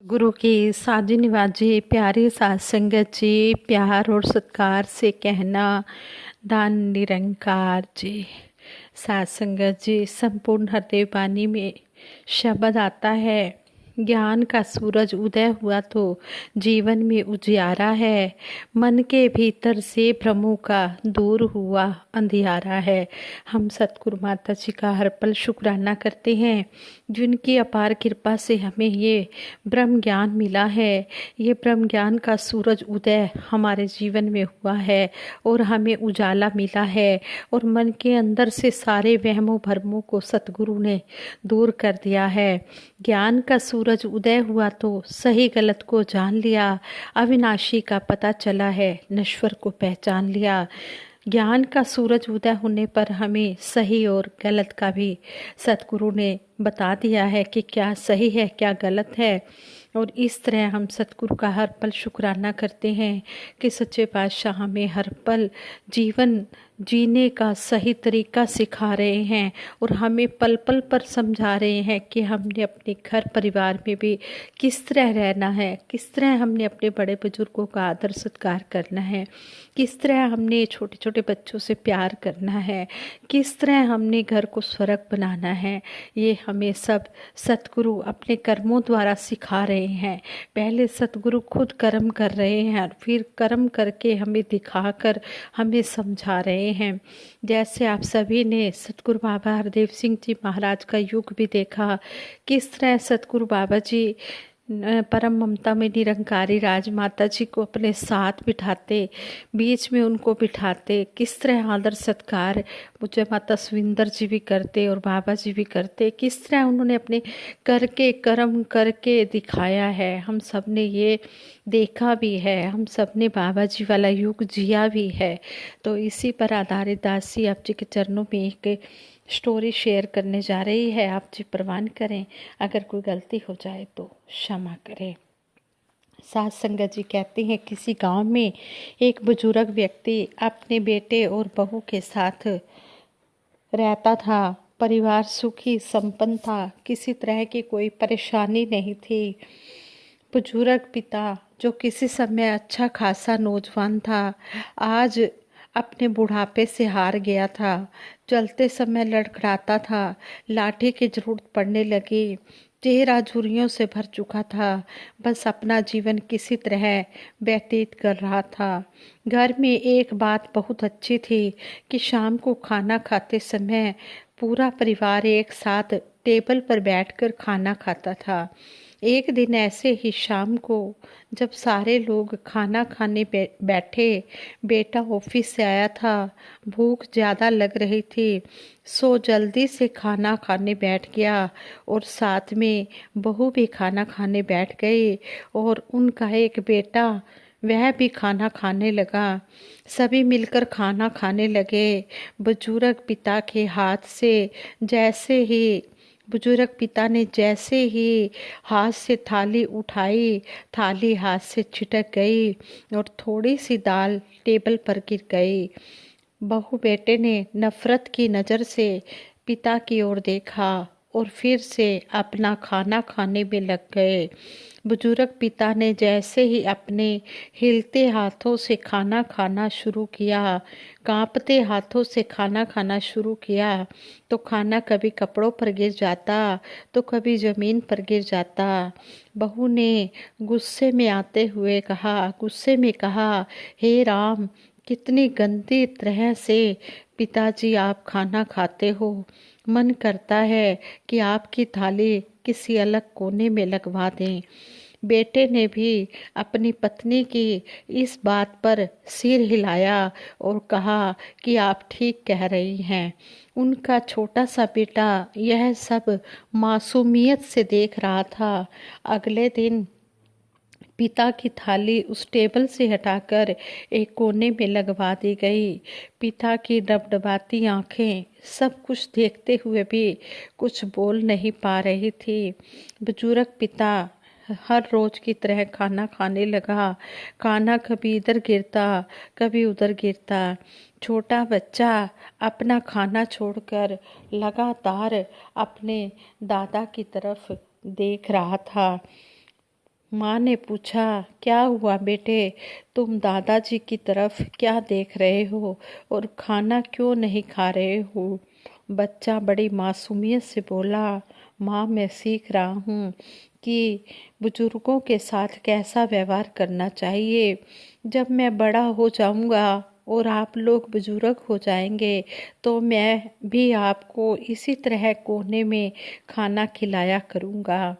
गुरु की साजी निवाजी प्यारी साध संगत जी, प्यार और सत्कार से कहना दान निरंकार जी। साध संगत जी, संपूर्ण हृदय वाणी में शब्द आता है, ज्ञान का सूरज उदय हुआ तो जीवन में उजियारा है, मन के भीतर से भ्रमों का दूर हुआ अंधियारा है। हम सतगुरु माता जी का हर पल शुक्राना करते हैं, जिनकी अपार कृपा से हमें ये ब्रह्म ज्ञान मिला है। ये ब्रह्म ज्ञान का सूरज उदय हमारे जीवन में हुआ है और हमें उजाला मिला है, और मन के अंदर से सारे वहमों भरमों को सतगुरु ने दूर कर दिया है। ज्ञान का सूरज उदय हुआ तो सही गलत को जान लिया, अविनाशी का पता चला है, नश्वर को पहचान लिया। ज्ञान का सूरज उदय होने पर हमें सही और गलत का भी सतगुरु ने बता दिया है कि क्या सही है क्या गलत है। और इस तरह हम सतगुरु का हर पल शुक्राना करते हैं कि सच्चे पातशाह हमें हर पल जीवन जीने का सही तरीका सिखा रहे हैं और हमें पल पल पर समझा रहे हैं कि हमने अपने घर परिवार में भी किस तरह रहना है, किस तरह हमने अपने बड़े बुजुर्गों का आदर सत्कार करना है, किस तरह हमने छोटे छोटे बच्चों से प्यार करना है, किस तरह हमने घर को स्वर्ग बनाना है। ये हमें सब सतगुरु अपने कर्मों द्वारा सिखा रहे हैं। पहले सतगुरु खुद कर्म कर रहे हैं और फिर कर्म करके हमें दिखाकर हमें समझा रहे हैं। जैसे आप सभी ने सतगुरु बाबा हरदेव सिंह जी महाराज का युग भी देखा, किस तरह सतगुरु बाबा जी परम ममता में निरंकारी राजमाता जी को अपने साथ बिठाते, बीच में उनको बिठाते, किस तरह आदर सत्कार मुझे माता सुविंदर जी भी करते और बाबा जी भी करते, किस तरह उन्होंने अपने करके कर्म करके दिखाया है। हम सब ने ये देखा भी है, हम सब ने बाबा जी वाला युग जिया भी है। तो इसी पर आधारित दासी आप जी के चरणों में एक स्टोरी शेयर करने जा रही है। आप जी प्रवान करें, अगर कोई गलती हो जाए तो क्षमा करें। साध संगत जी कहते हैं, किसी गांव में एक बुजुर्ग व्यक्ति अपने बेटे और बहू के साथ रहता था। परिवार सुखी संपन्न था, किसी तरह की कोई परेशानी नहीं थी। बुजुर्ग पिता, जो किसी समय अच्छा खासा नौजवान था, आज अपने बुढ़ापे से हार गया था। चलते समय लड़खड़ाता था, लाठी की जरूरत पड़ने लगी, चेहरा झुर्रियों से भर चुका था, बस अपना जीवन किसी तरह व्यतीत कर रहा था। घर में एक बात बहुत अच्छी थी कि शाम को खाना खाते समय पूरा परिवार एक साथ टेबल पर बैठकर खाना खाता था। एक दिन ऐसे ही शाम को जब सारे लोग खाना खाने बैठे, बेटा ऑफिस से आया था, भूख ज़्यादा लग रही थी, सो जल्दी से खाना खाने बैठ गया और साथ में बहू भी खाना खाने बैठ गई और उनका एक बेटा वह भी खाना खाने लगा। सभी मिलकर खाना खाने लगे। बुजुर्ग पिता के हाथ से जैसे ही बुजुर्ग पिता ने जैसे ही हाथ से थाली उठाई, थाली हाथ से छिटक गई और थोड़ी सी दाल टेबल पर गिर गई। बहू बेटे ने नफरत की नज़र से पिता की ओर देखा और फिर से अपना खाना खाने में लग गए। बुजुर्ग पिता ने जैसे ही अपने हिलते हाथों से खाना खाना शुरू किया, कांपते हाथों से खाना खाना शुरू किया, तो खाना कभी कपड़ों पर गिर जाता तो कभी ज़मीन पर गिर जाता। बहू ने गुस्से में आते हुए कहा, हे राम, कितनी गंदी तरह से पिताजी आप खाना खाते हो। मन करता है कि आपकी थाली किसी अलग कोने में लगवा दें। बेटे ने भी अपनी पत्नी की इस बात पर सिर हिलाया और कहा कि आप ठीक कह रही हैं। उनका छोटा सा बेटा यह सब मासूमियत से देख रहा था। अगले दिन पिता की थाली उस टेबल से हटाकर एक कोने में लगवा दी गई। पिता की डबडबाती आंखें सब कुछ देखते हुए भी कुछ बोल नहीं पा रही थी। बुजुर्ग पिता हर रोज की तरह खाना खाने लगा। खाना कभी इधर गिरता कभी उधर गिरता। छोटा बच्चा अपना खाना छोड़कर लगातार अपने दादा की तरफ देख रहा था। माँ ने पूछा, क्या हुआ बेटे, तुम दादाजी की तरफ क्या देख रहे हो और खाना क्यों नहीं खा रहे हो। बच्चा बड़ी मासूमियत से बोला, माँ मैं सीख रहा हूँ कि बुजुर्गों के साथ कैसा व्यवहार करना चाहिए। जब मैं बड़ा हो जाऊँगा और आप लोग बुजुर्ग हो जाएंगे तो मैं भी आपको इसी तरह कोने में खाना खिलाया करूँगा।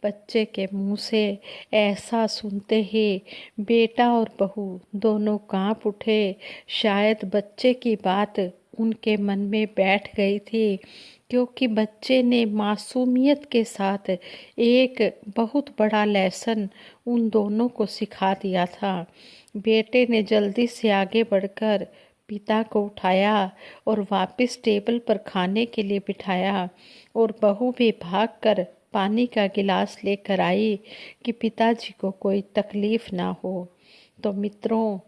बच्चे के मुंह से ऐसा सुनते ही बेटा और बहू दोनों कांप उठे। शायद बच्चे की बात उनके मन में बैठ गई थी, क्योंकि बच्चे ने मासूमियत के साथ एक बहुत बड़ा लेसन उन दोनों को सिखा दिया था। बेटे ने जल्दी से आगे बढ़कर पिता को उठाया और वापस टेबल पर खाने के लिए बिठाया, और बहू भी भागकर पानी का गिलास लेकर आई कि पिताजी को कोई तकलीफ ना हो। तो मित्रों,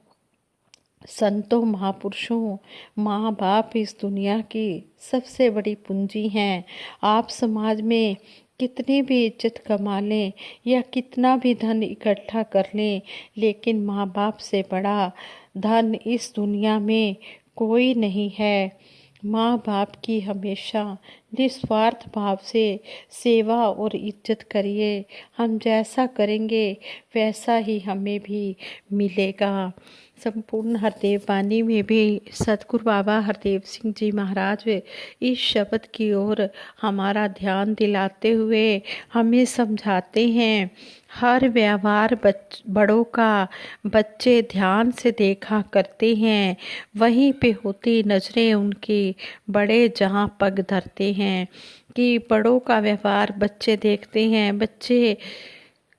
संतों, महापुरुषों, माँ बाप इस दुनिया की सबसे बड़ी पूंजी हैं। आप समाज में कितनी भी इज्जत कमा लें या कितना भी धन इकट्ठा कर लें, लेकिन माँ बाप से बड़ा धन इस दुनिया में कोई नहीं है। माँ बाप की हमेशा निस्वार्थ भाव से सेवा और इज्जत करिए। हम जैसा करेंगे वैसा ही हमें भी मिलेगा। संपूर्ण हरदेव वाणी में भी सतगुरु बाबा हरदेव सिंह जी महाराज इस शब्द की ओर हमारा ध्यान दिलाते हुए हमें समझाते हैं, हर व्यवहार बड़ों का बच्चे ध्यान से देखा करते हैं, वहीं पे होती नजरें उनकी बड़े जहां पग धरते हैं। कि बड़ों का व्यवहार बच्चे देखते हैं, बच्चे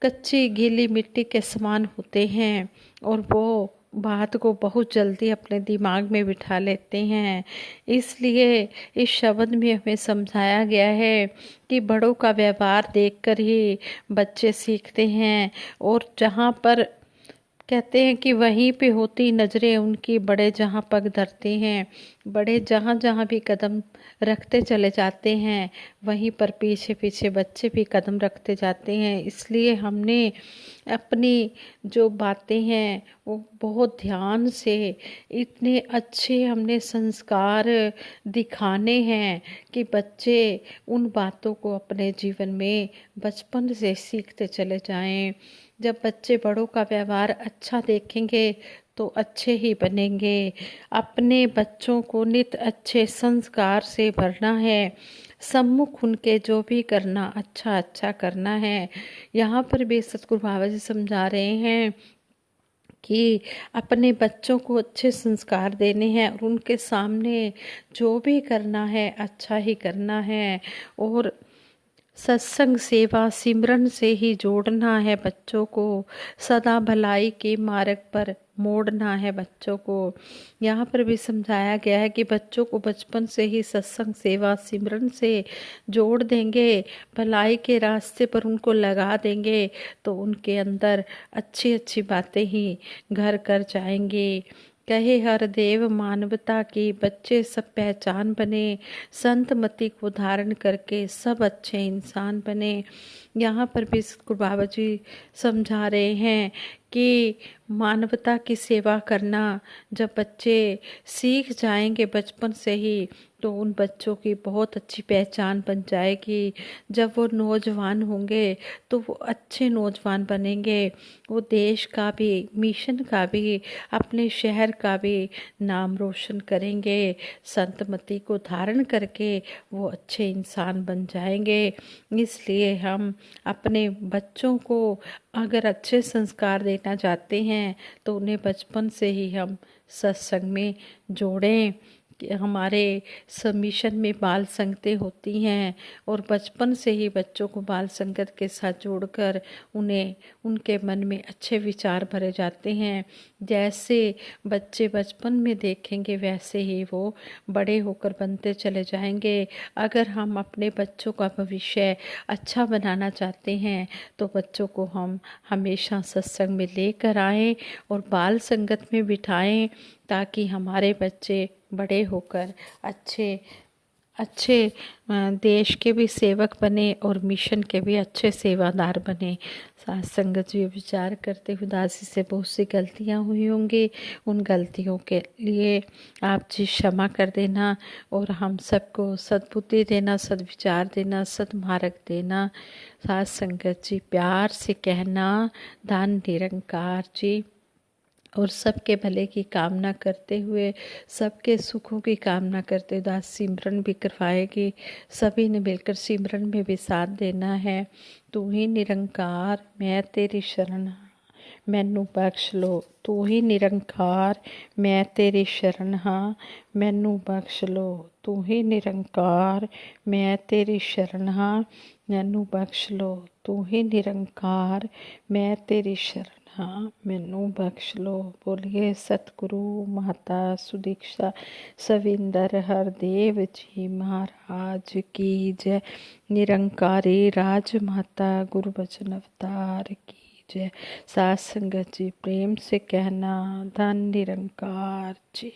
कच्ची गीली मिट्टी के समान होते हैं और वो बात को बहुत जल्दी अपने दिमाग में बिठा लेते हैं। इसलिए इस शब्द में हमें समझाया गया है कि बड़ों का व्यवहार देखकर ही बच्चे सीखते हैं, और जहाँ पर कहते हैं कि वहीं पे होती नजरें उनकी बड़े जहाँ पग धरते हैं, बड़े जहाँ जहाँ भी कदम रखते चले जाते हैं वहीं पर पीछे पीछे बच्चे भी कदम रखते जाते हैं। इसलिए हमने अपनी जो बातें हैं वो बहुत ध्यान से, इतने अच्छे हमने संस्कार दिखाने हैं कि बच्चे उन बातों को अपने जीवन में बचपन से सीखते चले जाएं। जब बच्चे बड़ों का व्यवहार अच्छा देखेंगे तो अच्छे ही बनेंगे। अपने बच्चों को नित अच्छे संस्कार से भरना है, सम्मुख उनके जो भी करना अच्छा अच्छा करना है। यहाँ पर भी सतगुरु बाबा जी समझा रहे हैं कि अपने बच्चों को अच्छे संस्कार देने हैं और उनके सामने जो भी करना है अच्छा ही करना है, और सत्संग सेवा सिमरन से ही जोड़ना है बच्चों को, सदा भलाई के मार्ग पर मोड़ना है बच्चों को। यहाँ पर भी समझाया गया है कि बच्चों को बचपन से ही सत्संग सेवा सिमरन से जोड़ देंगे, भलाई के रास्ते पर उनको लगा देंगे तो उनके अंदर अच्छी अच्छी बातें ही घर कर जाएंगी। कहे हर देव मानवता की बच्चे सब पहचान बने, संत मति को धारण करके सब अच्छे इंसान बने। यहाँ पर भी सतगुरु बाबा जी समझा रहे हैं कि मानवता की सेवा करना जब बच्चे सीख जाएंगे बचपन से ही तो उन बच्चों की बहुत अच्छी पहचान बन जाएगी। जब वो नौजवान होंगे तो वो अच्छे नौजवान बनेंगे, वो देश का भी, मिशन का भी, अपने शहर का भी नाम रोशन करेंगे। संतमति को धारण करके वो अच्छे इंसान बन जाएंगे। इसलिए हम अपने बच्चों को अगर अच्छे संस्कार देना चाहते हैं तो उन्हें बचपन से ही हम सत्संग में जोड़ें। कि हमारे सबमिशन में बाल संगतें होती हैं और बचपन से ही बच्चों को बाल संगत के साथ जोड़कर उन्हें उनके मन में अच्छे विचार भरे जाते हैं। जैसे बच्चे बचपन में देखेंगे वैसे ही वो बड़े होकर बनते चले जाएंगे। अगर हम अपने बच्चों का भविष्य अच्छा बनाना चाहते हैं तो बच्चों को हम हमेशा सत्संग में लेकर आएं और बाल संगत में बिठाएं, ताकि हमारे बच्चे बड़े होकर अच्छे अच्छे देश के भी सेवक बने और मिशन के भी अच्छे सेवादार बने। साथ संगत जी, विचार करते हुए दासी से बहुत सी गलतियाँ हुई होंगी, उन गलतियों के लिए आप जी क्षमा कर देना और हम सबको सद्बुद्धि देना, सद्विचार देना, सद्मार्ग देना। साथ संगत जी, प्यार से कहना दान निरंकार जी, और सबके भले की कामना करते हुए, सबके सुखों की कामना करते हुए दास सिमरन भी करवाएगी। सभी ने मिलकर सिमरन में भी साथ देना है। तू ही निरंकार मैं तेरी शरण, मैनू बख्श लो। तू ही निरंकार मैं तेरी शरण हाँ, मैनू बख्श लो। तू ही निरंकार मैं तेरी शरण हाँ, मैनू बख्श लो। तू ही निरंकार मैं तेरी शरण हाँ, मैनू बख्श लो। बोलिए सतगुरु माता सुदीक्षा सविंदर हरदेव जी महाराज की जय। निरंकारी राजमाता गुरु बचन अवतार की जय। साथ संगत जी, प्रेम से कहना धन निरंकार जी।